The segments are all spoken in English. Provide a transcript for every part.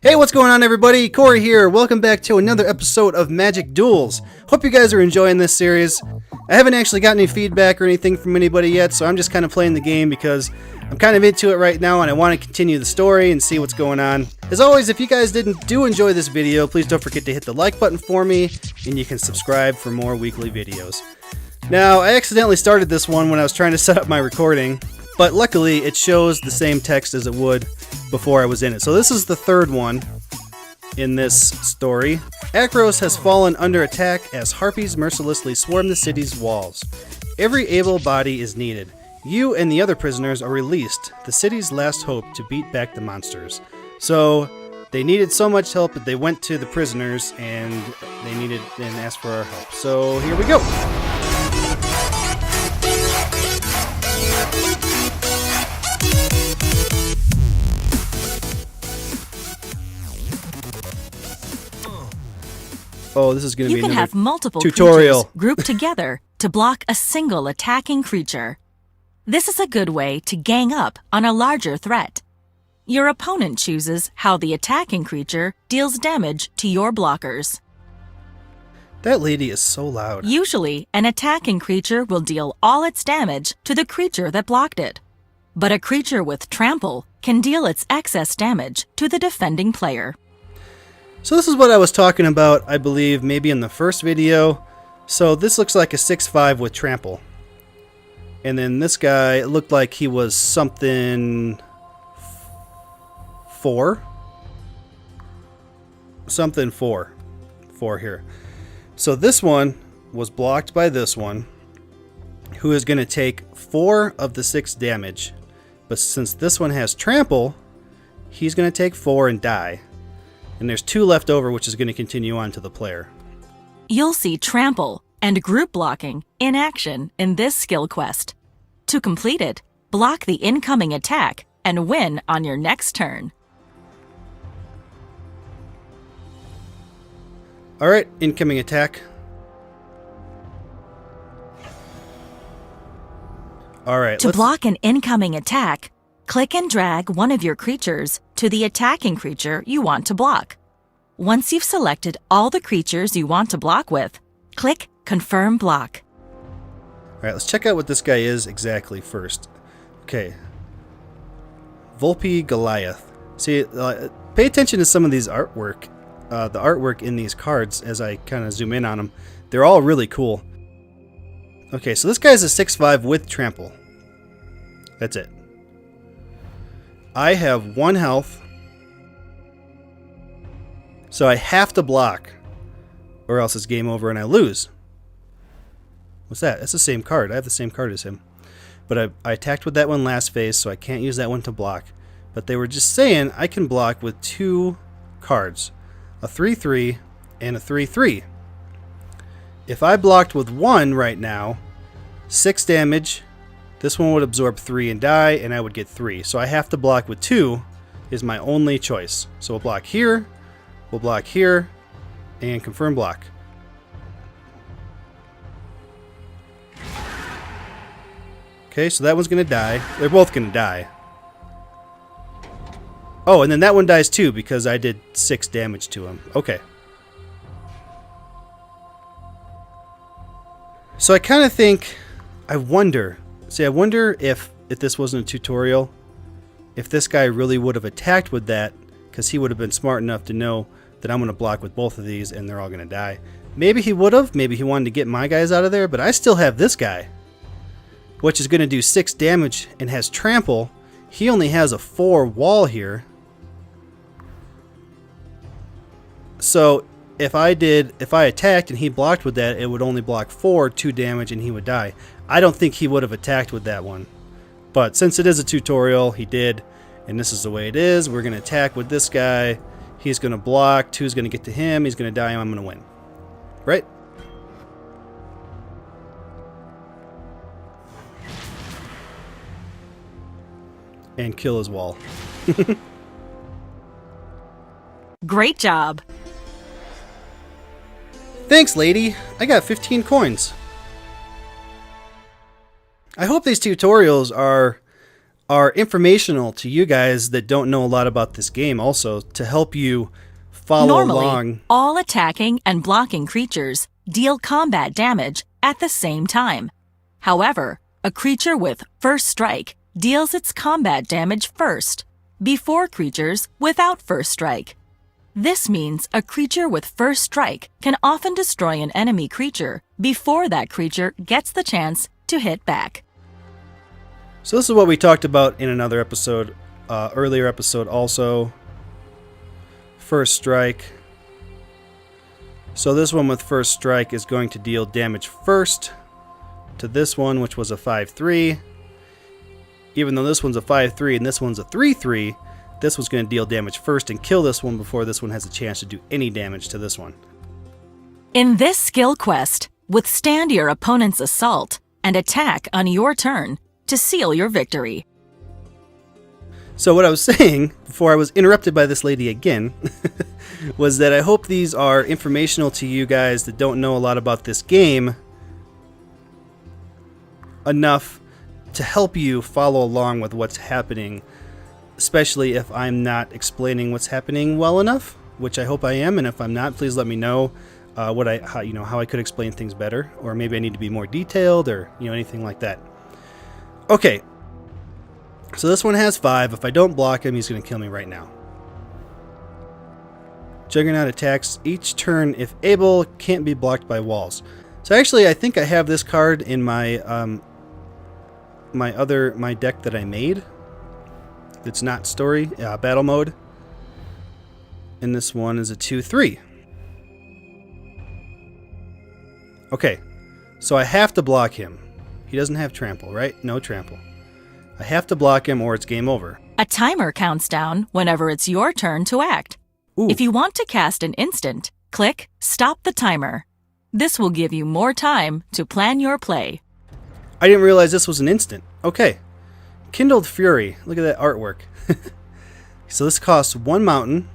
Hey, what's going on, everybody? Corey here. Welcome back to another episode of Magic Duels. Hope you guys are enjoying this series. I haven't actually gotten any feedback or anything from anybody yet, so I'm just kind of playing the game because I'm kind of into it right now and I want to continue the story and see what's going on. As always, if you guys do enjoy this video, please don't forget to hit the like button for me, and you can subscribe for more weekly videos. Now, I accidentally started this one when I was trying to set up my recording, but luckily it shows the same text as it would before I was in it. So this is the third one in this story. Akros has fallen under attack as Harpies mercilessly swarm the city's walls. Every able body is needed. You and the other prisoners are released, the city's last hope to beat back the monsters. So they needed so much help that they went to the prisoners and they needed and asked for our help. So here we go. Oh, this is going to be another tutorial. You can have multiple creatures grouped together to block a single attacking creature. This is a good way to gang up on a larger threat. Your opponent chooses how the attacking creature deals damage to your blockers. That lady is so loud. Usually, an attacking creature will deal all its damage to the creature that blocked it. But a creature with trample can deal its excess damage to the defending player. So this is what I was talking about, I believe, maybe in the first video. So this looks like a 6/5 with trample. And then this guy, it looked like he was something 4. Something 4. 4 here. So this one was blocked by this one, who is going to take 4 of the 6 damage. But since this one has trample, he's going to take 4 and die. And there's 2 left over, which is going to continue on to the player. You'll see trample and group blocking in action in this skill quest. To complete it, block the incoming attack and win on your next turn. Alright, incoming attack. Alright, to block an incoming attack, click and drag one of your creatures to the attacking creature you want to block. Once you've selected all the creatures you want to block with, click Confirm Block. Alright, let's check out what this guy is exactly first. Okay. Volpe Goliath. See, pay attention to some of these artwork. The artwork in these cards as I kind of zoom in on them. They're all really cool. Okay, so this guy's a 6/5 with trample. That's it. I have 1 health, so I have to block, or else it's game over and I lose. What's that? That's the same card. I have the same card as him. But I attacked with that one last phase, so I can't use that one to block. But they were just saying I can block with 2 cards, a 3/3 and a 3/3. If I blocked with 1 right now, 6 damage. This one would absorb 3 and die, and I would get 3. So I have to block with 2 is my only choice. So we'll block here, and confirm block. Okay, so that one's going to die. They're both going to die. Oh, and then that one dies too because I did 6 damage to him. Okay. So I kind of think, I wonder if this wasn't a tutorial, if this guy really would have attacked with that, because he would have been smart enough to know that I'm going to block with both of these and they're all going to die. Maybe he would have. Maybe he wanted to get my guys out of there, but I still have this guy, which is going to do 6 damage and has trample. He only has a 4 wall here. So if I attacked and he blocked with that, it would only block 4, 2 damage, and he would die. I don't think he would have attacked with that one. But since it is a tutorial, he did. And this is the way it is. We're going to attack with this guy. He's going to block. 2's going to get to him. He's going to die, and I'm going to win. Right? And kill his wall. Great job. Thanks, lady. I got 15 coins. I hope these tutorials are are informational to you guys that don't know a lot about this game, also to help you follow Normally, along. all attacking and blocking creatures deal combat damage at the same time. However, a creature with First Strike deals its combat damage first, before creatures without First Strike. This means a creature with First Strike can often destroy an enemy creature before that creature gets the chance to hit back. So this is what we talked about in another episode, earlier episode also. First Strike. So this one with First Strike is going to deal damage first to this one, which was a 5/3. Even though this one's a 5/3 and this one's a 3/3, this one's going to deal damage first and kill this one before this one has a chance to do any damage to this one. In this skill quest, withstand your opponent's assault and attack on your turn to seal your victory. So what I was saying before I was interrupted by this lady again was that I hope these are informational to you guys that don't know a lot about this game enough to help you follow along with what's happening, especially if I'm not explaining what's happening well enough, which I hope I am, and if I'm not, please let me know how I could explain things better, or maybe I need to be more detailed, or anything like that. Okay, so this one has 5. If I don't block him, he's going to kill me right now. Juggernaut attacks each turn if able, can't be blocked by walls. So actually, I think I have this card in my my deck that I made. It's not story, battle mode. And this one is a 2/3. Okay, so I have to block him. He doesn't have trample, right? No trample. I have to block him or it's game over. A timer counts down whenever it's your turn to act. Ooh. If you want to cast an instant, click Stop the Timer. This will give you more time to plan your play. I didn't realize this was an instant. Okay. Kindled Fury. Look at that artwork. So this costs 1 mountain.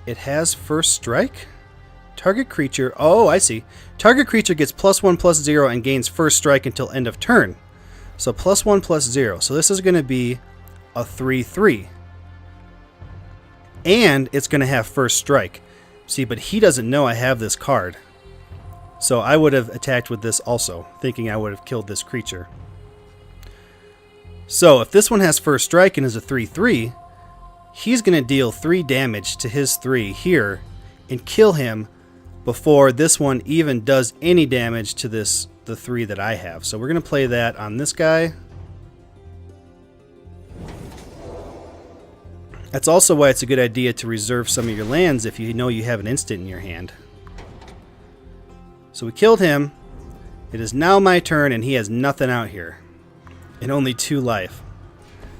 It has First Strike. Target creature. Oh, I see. Target creature gets +1/+0 and gains First Strike until end of turn. So +1/+0. So this is going to be a 3/3. And it's going to have First Strike. See, but he doesn't know I have this card. So I would have attacked with this also, thinking I would have killed this creature. So if this one has First Strike and is a 3/3, he's going to deal 3 damage to his 3 here and kill him before this one even does any damage to the 3 that I have. So we're going to play that on this guy. That's also why it's a good idea to reserve some of your lands if you know you have an instant in your hand. So we killed him. It is now my turn and he has nothing out here. And only 2 life.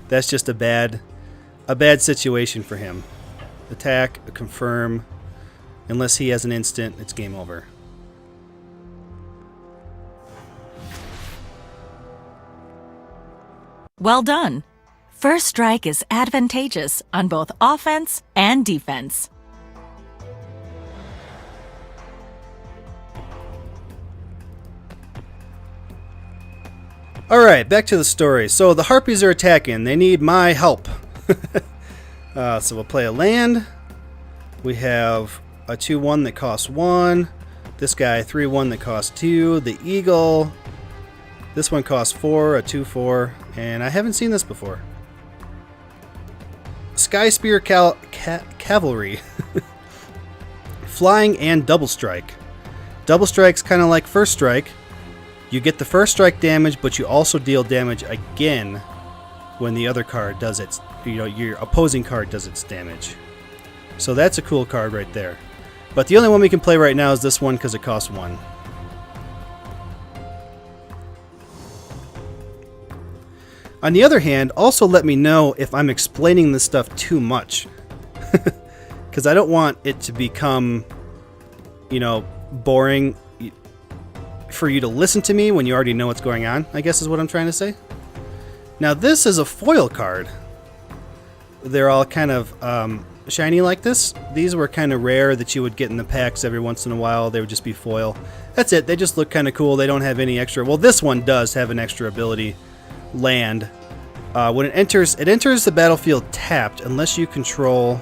That's just a bad situation for him. Attack, confirm. Unless he has an instant, it's game over. Well done. First Strike is advantageous on both offense and defense. Alright, back to the story. So the Harpies are attacking. They need my help. So we'll play a land. We have a 2/1 that costs 1. This guy 3/1 that costs 2. The Eagle. This one costs 4, a 2/4. And I haven't seen this before. Sky Spear Cavalry. Flying and Double Strike. Double Strike's kind of like First Strike. You get the First Strike damage, but you also deal damage again when the other card does its, your opposing card does its damage. So that's a cool card right there. But the only one we can play right now is this one because it costs 1. On the other hand, also let me know if I'm explaining this stuff too much. Because I don't want it to become, boring for you to listen to me when you already know what's going on, I guess is what I'm trying to say. Now this is a foil card. They're all kind of shiny like this. These were kind of rare that you would get in the packs every once in a while. They would just be foil. That's it. They just look kind of cool. They don't have any extra. Well, this one does have an extra ability land, when it enters the battlefield tapped unless you control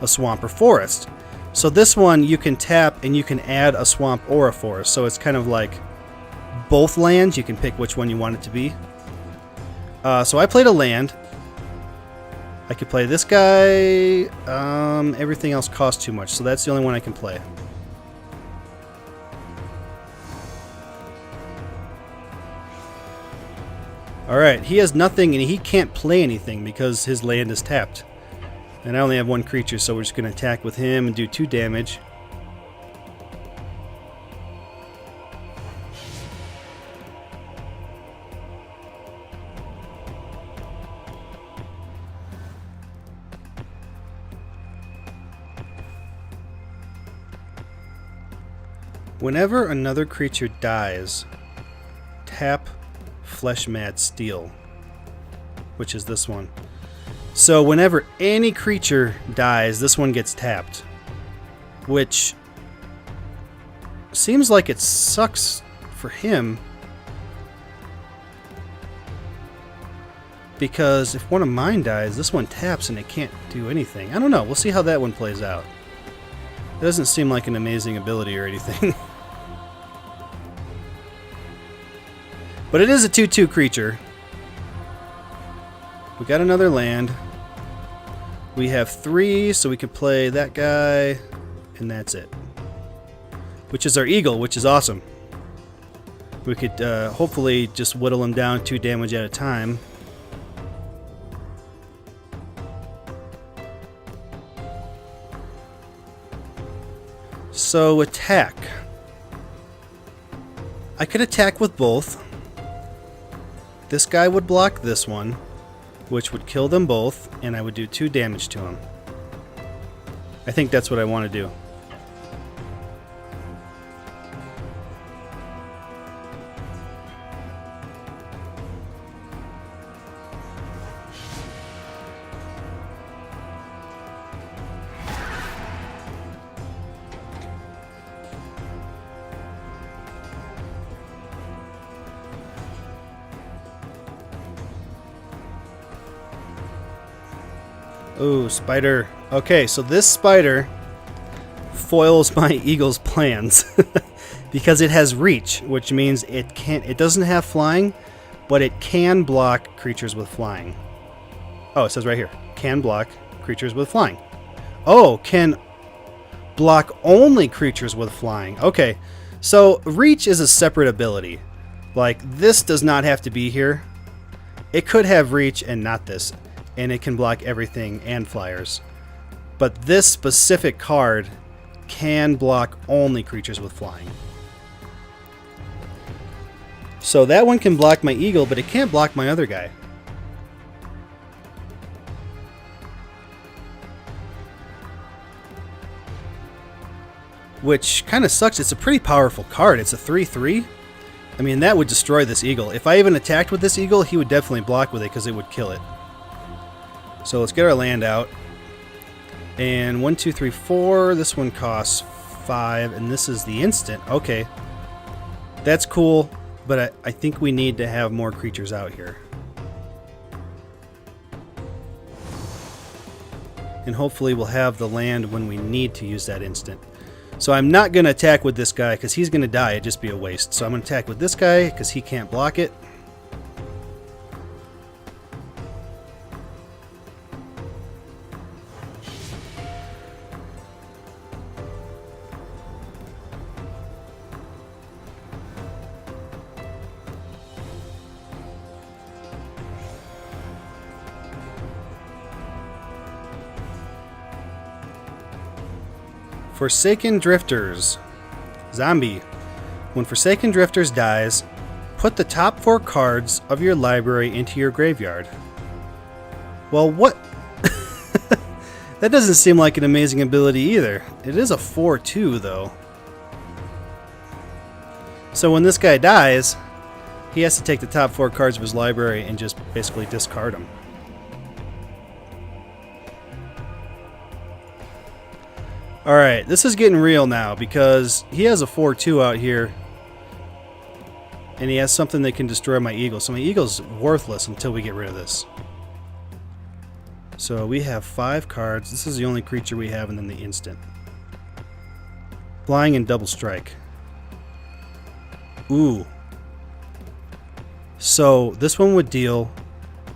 a swamp or forest. So this one you can tap and you can add a swamp or a forest. So it's kind of like both lands. You can pick which one you want it to be. So I played a land. I could play this guy. Everything else costs too much, so that's the only one I can play. Alright, he has nothing and he can't play anything because his land is tapped. And I only have one creature, so we're just going to attack with him and do 2 damage. Whenever another creature dies, tap Fleshmat Steel, which is this one. So whenever any creature dies, this one gets tapped, which seems like it sucks for him, because if one of mine dies, this one taps and it can't do anything. I don't know. We'll see how that one plays out. It doesn't seem like an amazing ability or anything. But it is a 2/2 creature. We got another land. We have 3, so we can play that guy, and that's it. Which is our eagle, which is awesome. We could hopefully just whittle him down 2 damage at a time. So attack. I could attack with both. This guy would block this one, which would kill them both, and I would do 2 damage to him. I think that's what I want to do. Ooh, spider. Okay, so this spider foils my eagle's plans because it has reach, which means it doesn't have flying, but it can block creatures with flying. Oh, it says right here, can block creatures with flying. Oh, can block only creatures with flying. Okay, so reach is a separate ability. Like, this does not have to be here. It could have reach and not this, and it can block everything and flyers. But this specific card can block only creatures with flying. So that one can block my eagle, but it can't block my other guy. Which kind of sucks. It's a pretty powerful card. It's a 3/3. I mean, that would destroy this eagle. If I even attacked with this eagle, he would definitely block with it because it would kill it. So let's get our land out. And 1, 2, 3, 4. This one costs 5, and this is the instant. Okay. That's cool, but I think we need to have more creatures out here. And hopefully we'll have the land when we need to use that instant. So I'm not going to attack with this guy because he's going to die. It'd just be a waste. So I'm going to attack with this guy because he can't block it. Forsaken Drifters. Zombie. When Forsaken Drifters dies, put the top 4 cards of your library into your graveyard. Well, what? That doesn't seem like an amazing ability either. It is a 4/2 though. So when this guy dies, he has to take the top 4 cards of his library and just basically discard them. Alright, this is getting real now because he has a 4/2 out here. And he has something that can destroy my eagle. So my eagle's worthless until we get rid of this. So we have 5 cards. This is the only creature we have, and then the instant. Flying and double strike. Ooh. So this one would deal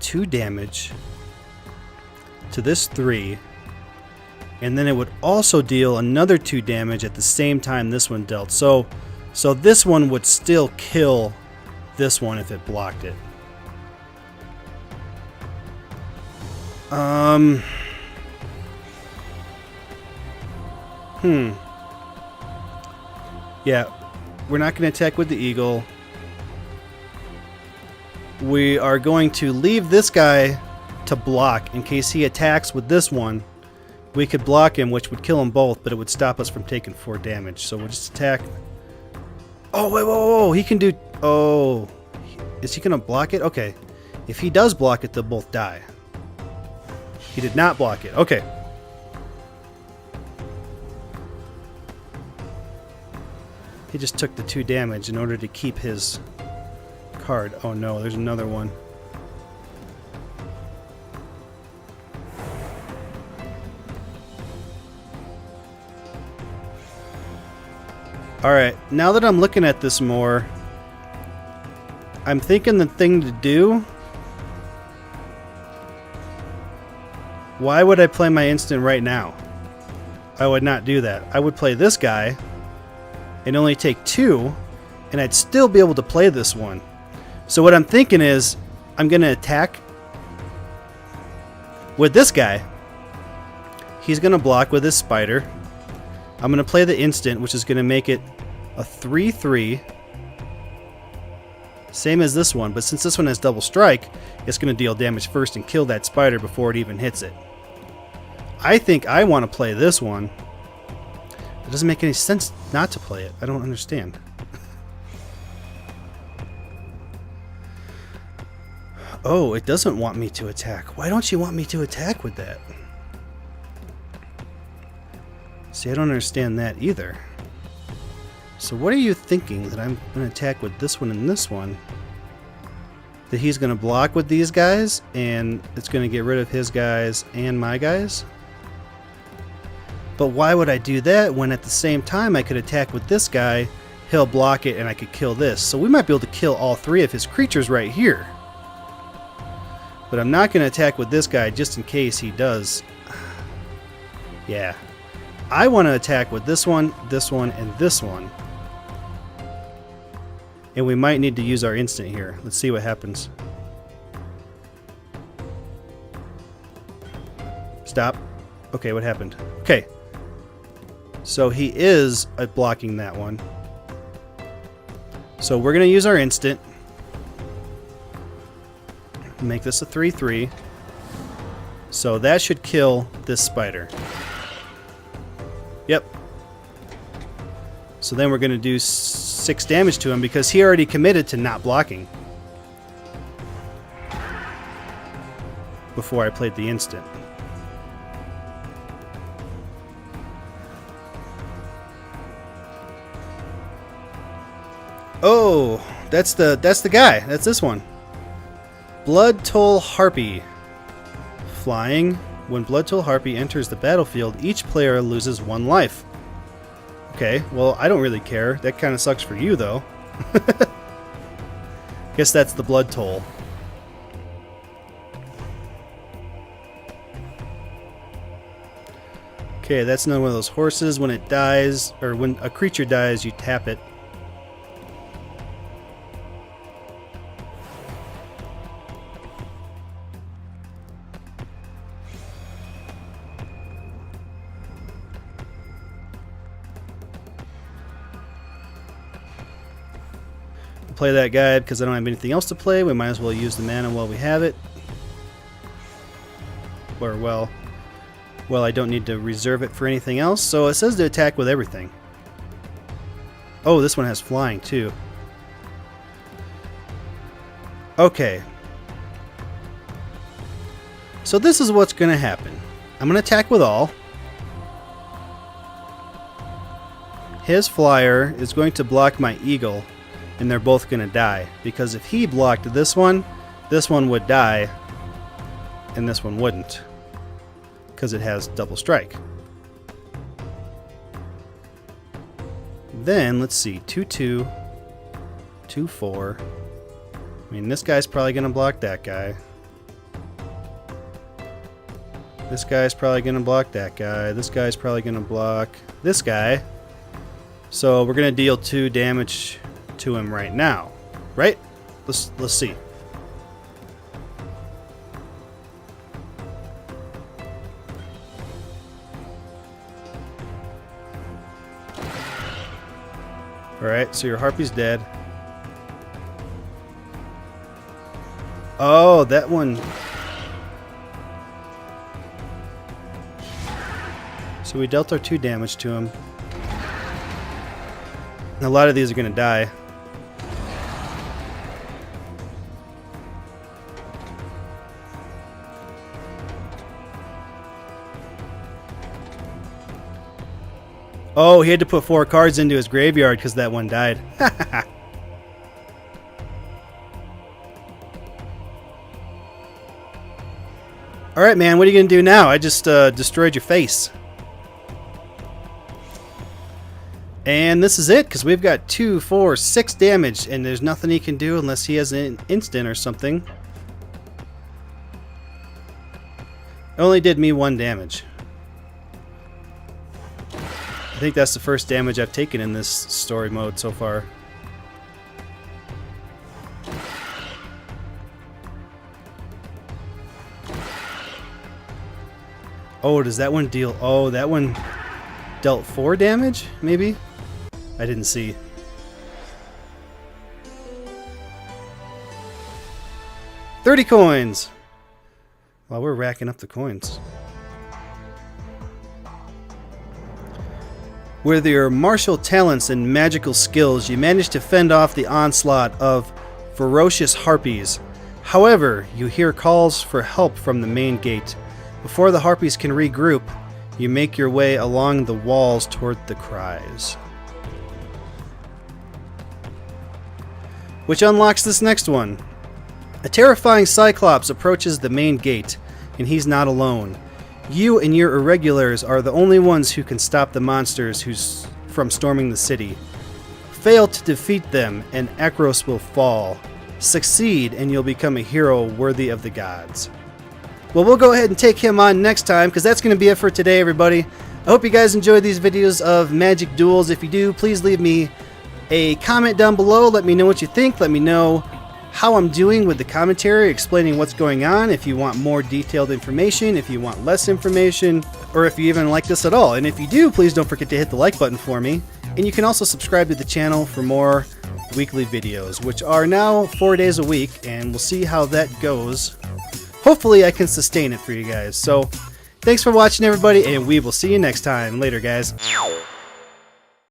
2 damage to this 3. And then it would also deal another 2 damage at the same time this one dealt. So this one would still kill this one if it blocked it. Yeah, we're not going to attack with the eagle. We are going to leave this guy to block in case he attacks with this one. We could block him, which would kill them both, but it would stop us from taking 4 damage. So we'll just attack. Oh, wait, whoa, he can do... Oh, is he going to block it? Okay. If he does block it, they'll both die. He did not block it. Okay. He just took the 2 damage in order to keep his card. Oh no, there's another one. Alright, now that I'm looking at this more, I'm thinking the thing to do... Why would I play my instant right now? I would not do that. I would play this guy and only take 2, and I'd still be able to play this one. So what I'm thinking is, I'm going to attack with this guy. He's going to block with his spider. I'm going to play the instant, which is going to make it a 3/3. Same as this one, but since this one has double strike, it's going to deal damage first and kill that spider before it even hits it. I think I want to play this one. It doesn't make any sense not to play it. I don't understand. Oh, it doesn't want me to attack. Why don't you want me to attack with that? See, I don't understand that either. So what are you thinking? That I'm going to attack with this one and this one? That he's going to block with these guys, and it's going to get rid of his guys and my guys? But why would I do that when at the same time I could attack with this guy, he'll block it, and I could kill this? So we might be able to kill all 3 of his creatures right here. But I'm not going to attack with this guy just in case he does. Yeah. I want to attack with this one, and this one. And we might need to use our instant here. Let's see what happens. Stop. Okay, what happened? Okay. So he is blocking that one. So we're going to use our instant. Make this a 3/3. So that should kill this spider. Yep. So then we're going to do 6 damage to him because he already committed to not blocking before I played the instant. Oh, that's the guy. That's this one. Blood Toll Harpy. Flying. When Blood Toll Harpy enters the battlefield, each player loses 1 life. Okay, well, I don't really care. That kind of sucks for you, though. Guess that's the Blood Toll. Okay, that's another one of those horses. When it dies, or when a creature dies, you tap it. Play that guy because I don't have anything else to play. We might as well use the mana while we have it. Or, well, I don't need to reserve it for anything else. So it says to attack with everything. Oh, this one has flying too. Okay. So this is what's going to happen. I'm going to attack with all. His flyer is going to block my eagle and they're both going to die. Because if he blocked this one would die, and this one wouldn't. Because it has double strike. Then, let's see, 2-2, 2-4. I mean, this guy's probably going to block that guy. This guy's probably going to block that guy. This guy's probably going to block this guy. So we're going to deal 2 damage to him right now. Right? Let's see. Alright, so your Harpy's dead. Oh, that one. So we dealt our 2 damage to him. And a lot of these are going to die. Oh, he had to put 4 cards into his graveyard because that one died. Alright, man, what are you going to do now? I just destroyed your face. And this is it, because we've got 2, 4, 6 damage, and there's nothing he can do unless he has an instant or something. It only did me 1 damage. I think that's the first damage I've taken in this story mode so far. Oh, does that one deal... Oh, that one dealt 4 damage, maybe? I didn't see. $30 coins! While we're racking up the coins. With your martial talents and magical skills, you manage to fend off the onslaught of ferocious Harpies. However, you hear calls for help from the main gate. Before the Harpies can regroup, you make your way along the walls toward the cries. Which unlocks this next one. A terrifying Cyclops approaches the main gate, and he's not alone. You and your irregulars are the only ones who can stop the monsters from storming the city. Fail to defeat them, and Akros will fall. Succeed, and you'll become a hero worthy of the gods. Well, we'll go ahead and take him on next time, because that's going to be it for today, everybody. I hope you guys enjoyed these videos of Magic Duels. If you do, please leave me a comment down below. Let me know what you think. Let me know how I'm doing with the commentary, explaining what's going on, if you want more detailed information, if you want less information, or if you even like this at all. And if you do, please don't forget to hit the like button for me. And you can also subscribe to the channel for more weekly videos, which are now 4 days a week, and we'll see how that goes. Hopefully I can sustain it for you guys. So thanks for watching, everybody, and we will see you next time. Later, guys.